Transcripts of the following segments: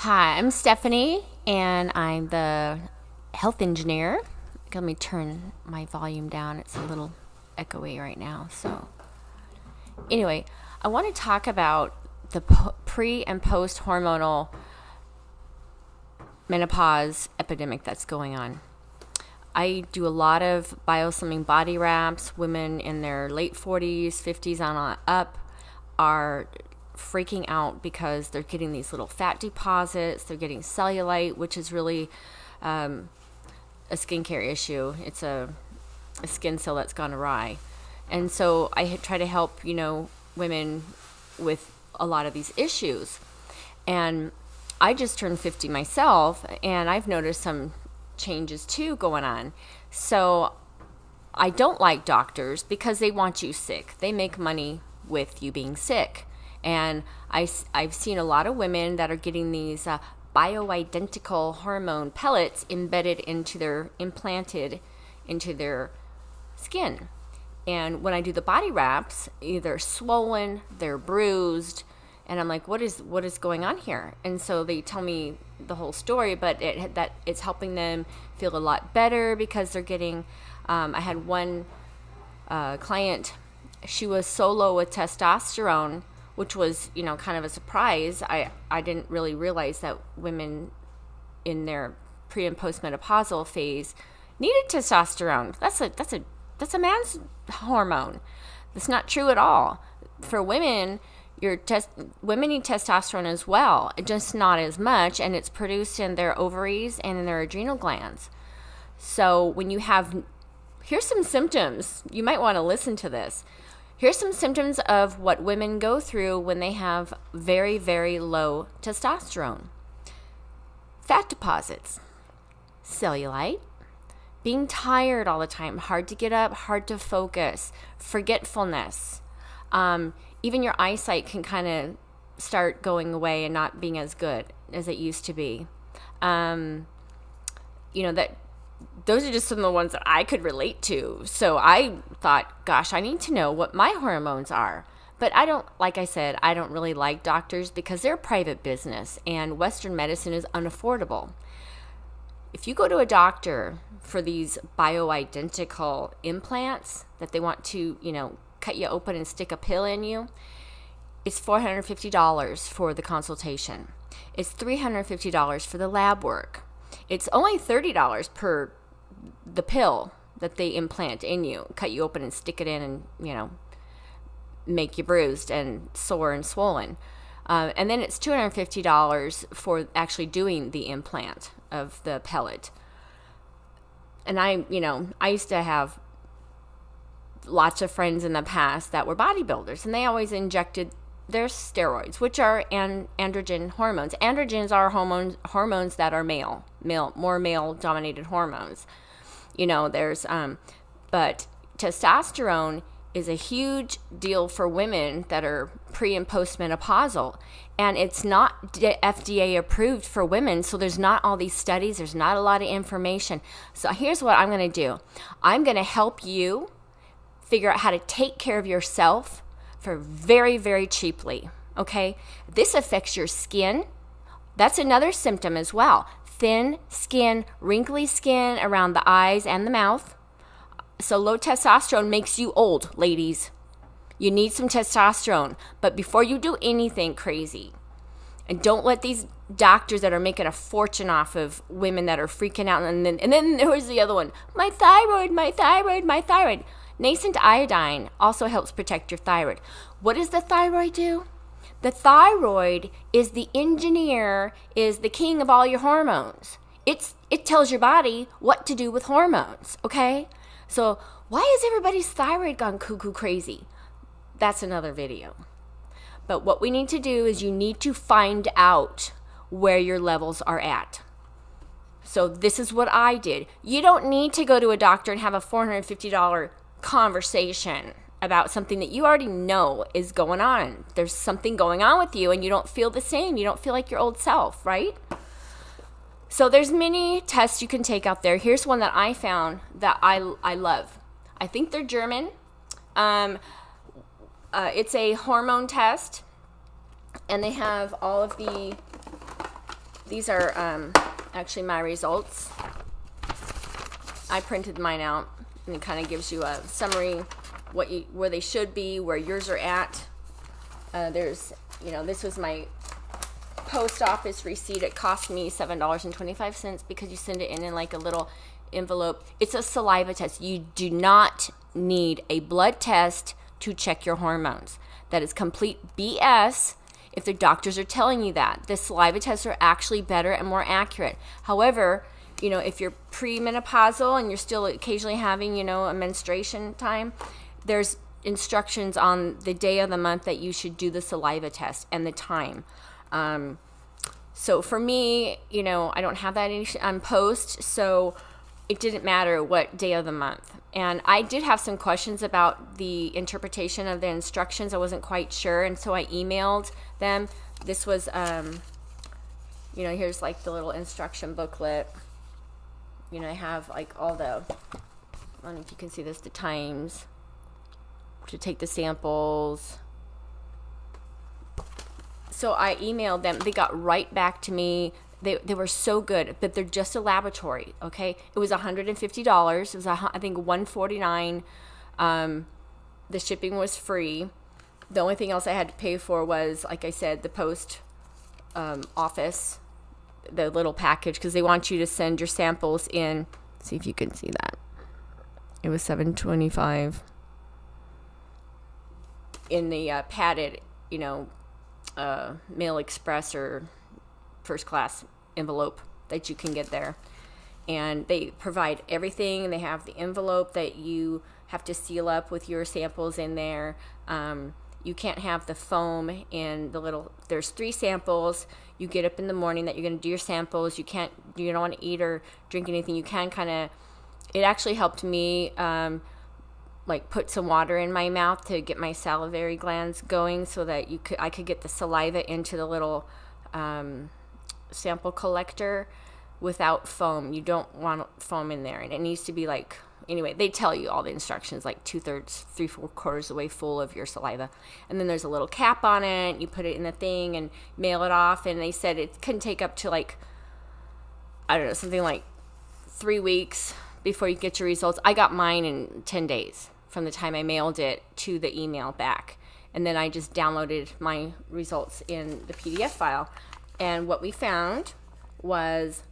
Hi, I'm Stephanie, and I'm the health engineer. Let me turn my volume down. It's a little echoey right now. So, anyway, I want to talk about the pre and post hormonal menopause epidemic that's going on. I do a lot of bioslimming body wraps. Women in their late 40s, 50s on up are freaking out because they're getting these little fat deposits. They're getting cellulite, which is really a skincare issue. It's a skin cell that's gone awry. And so I try to help, women with a lot of these issues. And I just turned 50 myself, and I've noticed some changes too going on. So I don't like doctors because they want you sick. They make money with you being sick. And I've seen a lot of women that are getting these bioidentical hormone pellets implanted into their skin. And when I do the body wraps, they're swollen, they're bruised, and I'm like, what is going on here? And so they tell me the whole story, but that it's helping them feel a lot better because they're getting. I had one client. She was so low with testosterone, which was kind of a surprise. I didn't really realize that women in their pre and post-menopausal phase needed testosterone. That's a man's hormone. That's not true at all. For women, women need testosterone as well, just not as much, and it's produced in their ovaries and in their adrenal glands. So when you have, here's some symptoms. You might want to listen to this. Here's some symptoms of what women go through when they have very, very low testosterone. Fat deposits, cellulite, being tired all the time, hard to get up, hard to focus, forgetfulness. Even your eyesight can kind of start going away and not being as good as it used to be. Those are just some of the ones that I could relate to. So I thought, gosh, I need to know what my hormones are. But like I said, I don't really like doctors because they're a private business and Western medicine is unaffordable. If you go to a doctor for these bioidentical implants that they want to, cut you open and stick a pill in you, it's $450 for the consultation. It's $350 for the lab work. It's only $30 per the pill that they implant in you, cut you open and stick it in and, make you bruised and sore and swollen. And then it's $250 for actually doing the implant of the pellet. And I used to have lots of friends in the past that were bodybuilders, and they always injected their steroids, which are androgen hormones. Androgens are hormones that are more male-dominated hormones. But testosterone is a huge deal for women that are pre and post-menopausal, and it's not FDA approved for women, so there's not all these studies, there's not a lot of information. So here's what I'm going to do. I'm going to help you figure out how to take care of yourself for very, very cheaply, okay? This affects your skin. That's another symptom as well. Thin skin, wrinkly skin around the eyes and the mouth. So low testosterone makes you old, ladies. You need some testosterone. But before you do anything crazy, and don't let these doctors that are making a fortune off of women that are freaking out, and then there's the other one, my thyroid. Nascent iodine also helps protect your thyroid. What does the thyroid do? The thyroid is the engineer, is the king of all your hormones. It tells your body what to do with hormones, okay? So why is everybody's thyroid gone cuckoo crazy? That's another video. But what we need to do is you need to find out where your levels are at. So this is what I did. You don't need to go to a doctor and have a $450 conversation about something that you already know is going on. There's something going on with you and you don't feel the same. You don't feel like your old self, right? So there's many tests you can take out there. Here's one that I found that I love. I think they're German. It's a hormone test, and they have all of the These are actually my results. I printed mine out, and it kind of gives you a summary where they should be, where yours are at. There's, this was my post office receipt. It cost me $7.25 because you send it in like a little envelope. It's a saliva test. You do not need a blood test to check your hormones. That is complete BS if the doctors are telling you that. The saliva tests are actually better and more accurate. However, if you're pre-menopausal and you're still occasionally having, a menstruation time, there's instructions on the day of the month that you should do the saliva test and the time. So for me, I don't have that on post, so it didn't matter what day of the month. And I did have some questions about the interpretation of the instructions. I wasn't quite sure, and so I emailed them. This was, here's like the little instruction booklet. I have like all the, I don't know if you can see this, the times to take the samples. So I emailed them. They got right back to me. They were so good, but they're just a laboratory, okay? It was $150. It was, I think, $149. The shipping was free. The only thing else I had to pay for was, like I said, the post office, the little package, because they want you to send your samples in. See if you can see that. It was $7.25 in the padded, Mail Express or first class envelope that you can get there. And they provide everything, and they have the envelope that you have to seal up with your samples in there. You can't have the foam in the little, there's 3 samples. You get up in the morning that you're going to do your samples. You don't want to eat or drink anything. You can it actually helped me put some water in my mouth to get my salivary glands going so that I could get the saliva into the little sample collector without foam. You don't want foam in there, and it needs to be anyway, they tell you all the instructions, like 2/3, 3/4 of the way full of your saliva. And then there's a little cap on it. You put it in the thing and mail it off. And they said it can take up to something like 3 weeks before you get your results. I got mine in 10 days from the time I mailed it to the email back. And then I just downloaded my results in the PDF file. And what we found was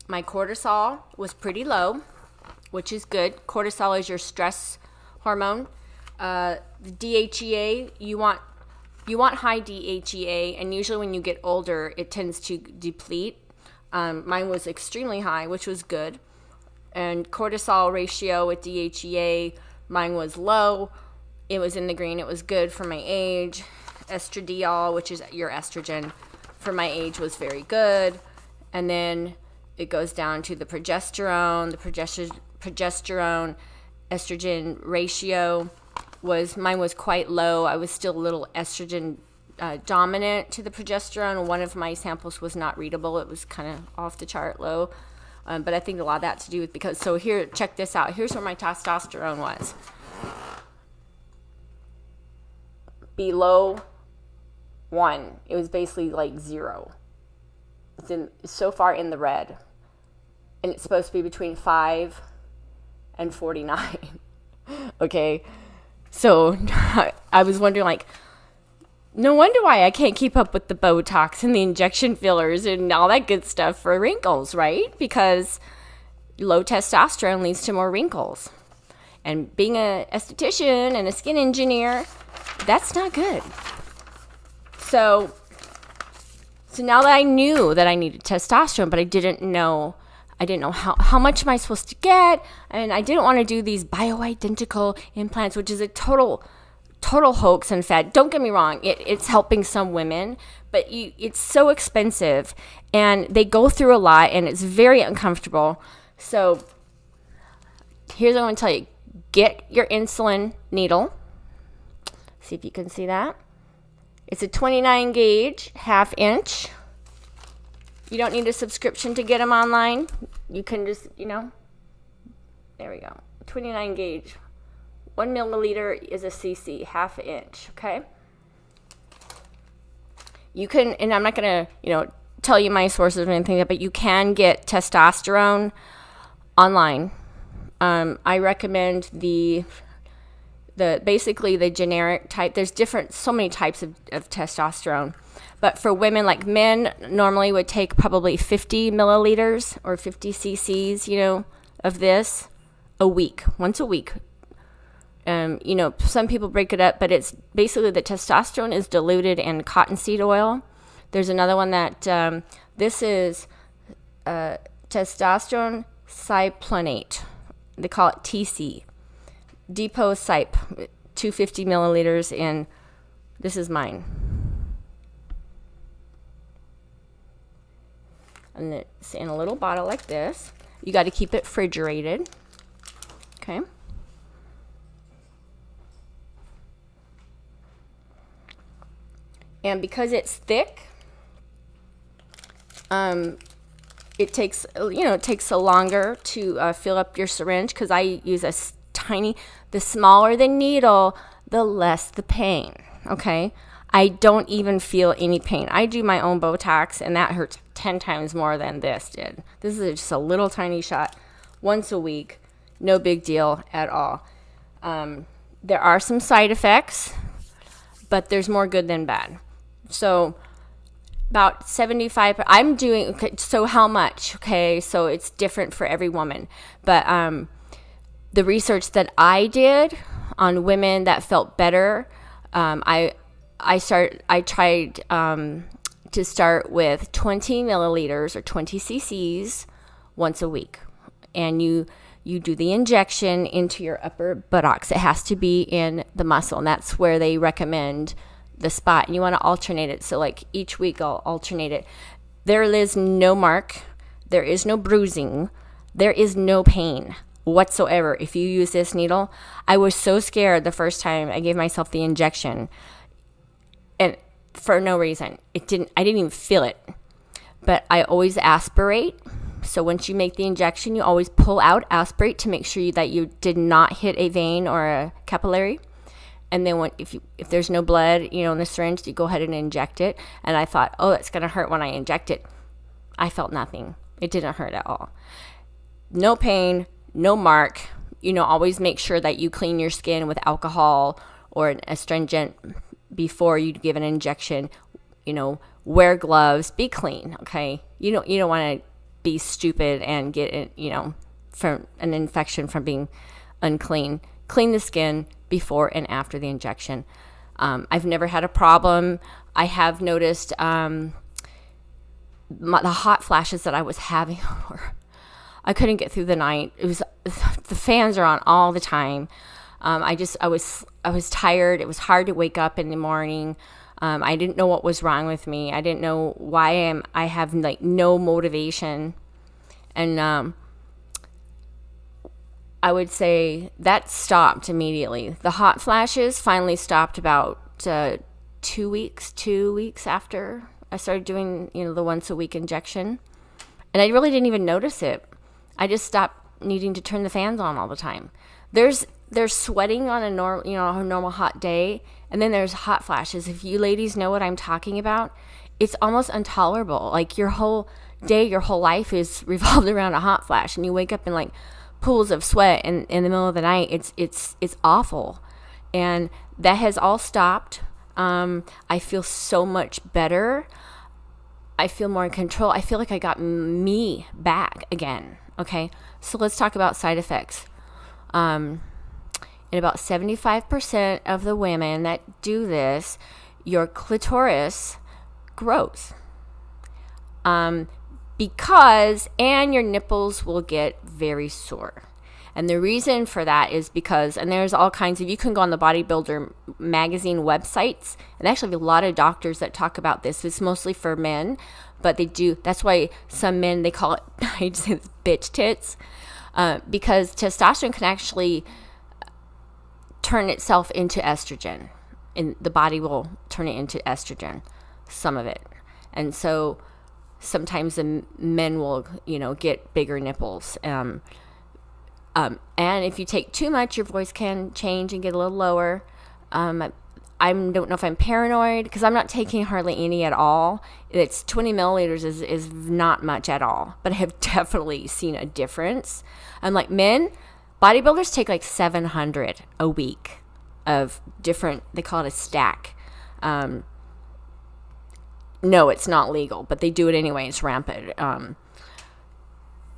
my cortisol was pretty low, which is good. Cortisol is your stress hormone. The DHEA, you want high DHEA, and usually when you get older, it tends to deplete. Mine was extremely high, which was good. And cortisol ratio with DHEA, mine was low. It was in the green. It was good for my age. Estradiol, which is your estrogen, for my age was very good. And then it goes down to the progesterone. The progesterone estrogen ratio mine was quite low. I was still a little estrogen dominant to the progesterone. One of my samples was not readable. It was kind of off the chart low. But I think a lot of that to do with so here, check this out. Here's where my testosterone was. Below 1. It was basically like 0. It's so far in the red. And it's supposed to be between 5 and 49. Okay. So I was wondering, no wonder why I can't keep up with the Botox and the injection fillers and all that good stuff for wrinkles, right? Because low testosterone leads to more wrinkles. And being an esthetician and a skin engineer, that's not good. So now that I knew that I needed testosterone, but I didn't know how much am I supposed to get, and I didn't want to do these bioidentical implants, which is a total hoax and fad. Don't get me wrong, it's helping some women, but it's so expensive, and they go through a lot, and it's very uncomfortable. So here's what I'm going to tell you. Get your insulin needle. See if you can see that. It's a 29 gauge, 1/2 inch. You don't need a subscription to get them online. You can just, there we go. 29 gauge. 1 milliliter is a cc, 1/2 inch, okay? You can, and I'm not going to, tell you my sources or anything, but you can get testosterone online. I recommend the basically the generic type. There's so many types of testosterone. But for women, like men normally would take probably 50 milliliters or 50 cc's, of this once a week. Some people break it up, but it's basically the testosterone is diluted in cottonseed oil. There's another one that this is testosterone cypionate. They call it TC. Depot Cyp, 250 milliliters in, this is mine. And it's in a little bottle like this. You got to keep it refrigerated. Okay. And because it's thick, it takes so longer to fill up your syringe, because I use a tiny, the smaller the needle, the less the pain, okay? I don't even feel any pain. I do my own Botox, and that hurts 10 times more than this did. This is just a little tiny shot once a week. No big deal at all. There are some side effects, but there's more good than bad. So about 75, I'm doing, okay, so how much? Okay, so it's different for every woman. But the research that I did on women that felt better, I tried to start with 20 milliliters or 20 cc's once a week. And you do the injection into your upper buttocks. It has to be in the muscle, and that's where they recommend the spot. And you want to alternate it. So like each week I'll alternate it. There is no mark. There is no bruising. There is no pain whatsoever if you use this needle. I was so scared the first time I gave myself the injection, and for no reason. I didn't even feel it. But I always aspirate. So once you make the injection, you always pull out, aspirate to make sure that you did not hit a vein or a capillary. And then if there's no blood, in the syringe, you go ahead and inject it. And I thought, oh, it's going to hurt when I inject it. I felt nothing. It didn't hurt at all. No pain, no mark. Always make sure that you clean your skin with alcohol or an astringent before you give an injection. Wear gloves, be clean, okay? You don't want to be stupid and get it, from an infection from being unclean. Clean the skin before and after the injection. I've never had a problem. I have noticed the hot flashes that I was having. I couldn't get through the night. It was the fans are on all the time. I was tired. It was hard to wake up in the morning. I didn't know what was wrong with me. I didn't know why I have no motivation. And I would say that stopped immediately. The hot flashes finally stopped about 2 weeks after I started doing, the once a week injection. And I really didn't even notice it. I just stopped needing to turn the fans on all the time. There's sweating on a normal hot day, and then there's hot flashes. If you ladies know what I'm talking about, it's almost intolerable. Like your whole day, your whole life is revolved around a hot flash, and you wake up in pools of sweat in the middle of the night. It's awful. And that has all stopped. I feel so much better. I feel more in control. I feel like I got me back again. Okay, so let's talk about side effects. In about 75% of the women that do this, your clitoris grows. And your nipples will get very sore. And the reason for that is because, and there's all kinds of, you can go on the Bodybuilder magazine websites, and actually a lot of doctors that talk about this. It's mostly for men, but they do, that's why some men, they call it, I just say this, bitch tits, because testosterone can actually turn itself into estrogen, and the body will turn it into estrogen, some of it. And so sometimes the men will, get bigger nipples. And if you take too much, your voice can change and get a little lower. I don't know if I'm paranoid because I'm not taking hardly any at all. It's 20 milliliters is not much at all, but I have definitely seen a difference. I'm like, men, bodybuilders take like 700 a week of different, they call it a stack. No, it's not legal, but they do it anyway. It's rampant.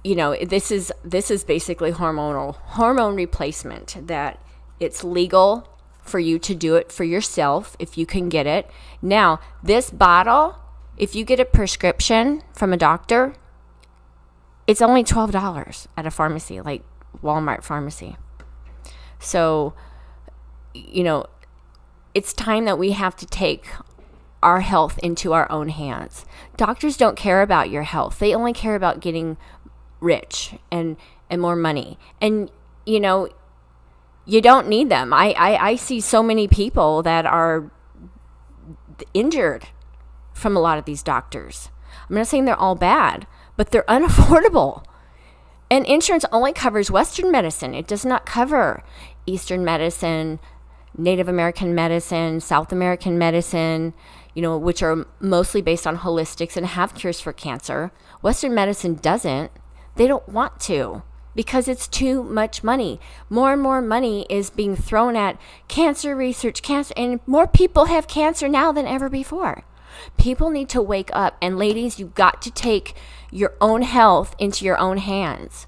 This is basically hormone replacement, that it's legal for you to do it for yourself if you can get it. Now, this bottle, if you get a prescription from a doctor, it's only $12 at a pharmacy, like Walmart pharmacy. So, it's time that we have to take our health into our own hands. Doctors don't care about your health. They only care about getting rich and more money. And, you don't need them. I see so many people that are injured from a lot of these doctors. I'm not saying they're all bad, but they're unaffordable. And insurance only covers Western medicine. It does not cover Eastern medicine, Native American medicine, South American medicine, which are mostly based on holistics and have cures for cancer. Western medicine doesn't. They don't want to, because it's too much money. More and more money is being thrown at cancer research, and more people have cancer now than ever before. People need to wake up, and ladies, you've got to take your own health into your own hands.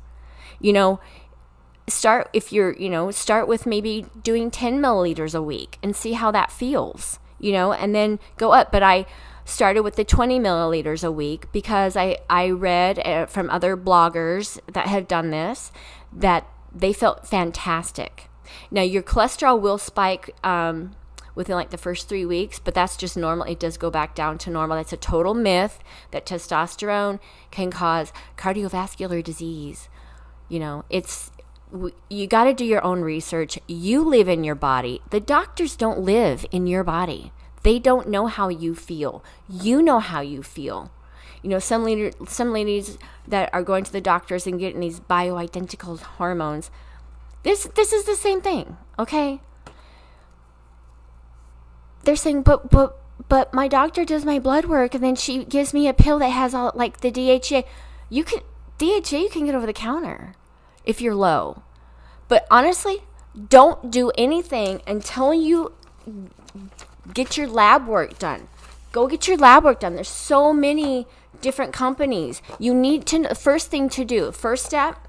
Start with maybe doing 10 milliliters a week and see how that feels, and then go up. But I started with the 20 milliliters a week because I read from other bloggers that have done this, that they felt fantastic. Now, your cholesterol will spike within like the first 3 weeks, but that's just normal. It does go back down to normal. That's a total myth that testosterone can cause cardiovascular disease. You got to do your own research. You live in your body. The doctors don't live in your body. They don't know how you feel. You know how you feel. Some ladies that are going to the doctors and getting these bioidentical hormones. This is the same thing, okay? They're saying, but my doctor does my blood work, and then she gives me a pill that has all like the DHA. You can get over the counter if you're low. But honestly, don't do anything until you get your lab work done. Go get your lab work done. There's so many different companies. You need to, first step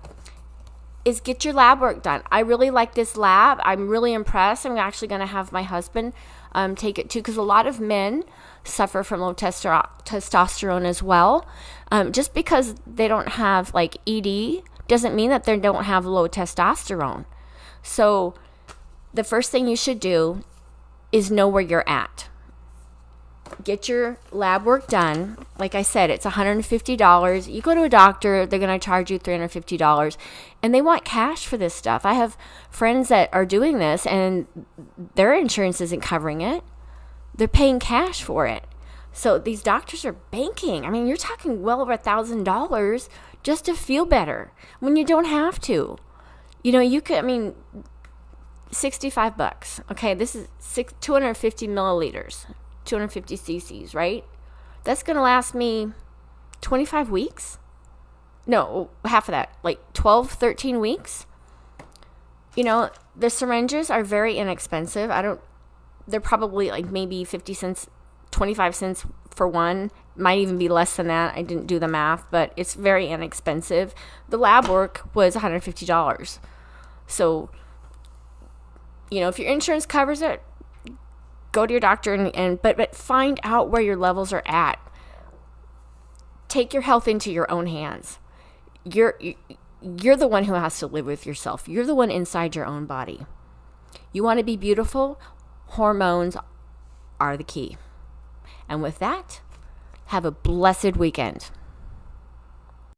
is get your lab work done. I really like this lab. I'm really impressed. I'm actually going to have my husband take it too, because a lot of men suffer from low testosterone as well. Just because they don't have like ED doesn't mean that they don't have low testosterone. So the first thing you should do is know where you're at. Get your lab work done. Like I said, it's $150. You go to a doctor, they're going to charge you $350, and they want cash for this stuff. I have friends that are doing this, and their insurance isn't covering it. They're paying cash for it. So these doctors are banking. I mean, you're talking well over $1,000 just to feel better when you don't have to. You could, $65. Okay, this is 250 milliliters. 250 cc's, right? That's going to last me 25 weeks? No, half of that, like 12, 13 weeks. The syringes are very inexpensive. They're probably like maybe 50 cents, 25 cents for one. Might even be less than that. I didn't do the math, but it's very inexpensive. The lab work was $150. So, if your insurance covers it, go to your doctor but find out where your levels are at. Take your health into your own hands. You're the one who has to live with yourself. You're the one inside your own body. You want to be beautiful? Hormones are the key. And with that, have a blessed weekend.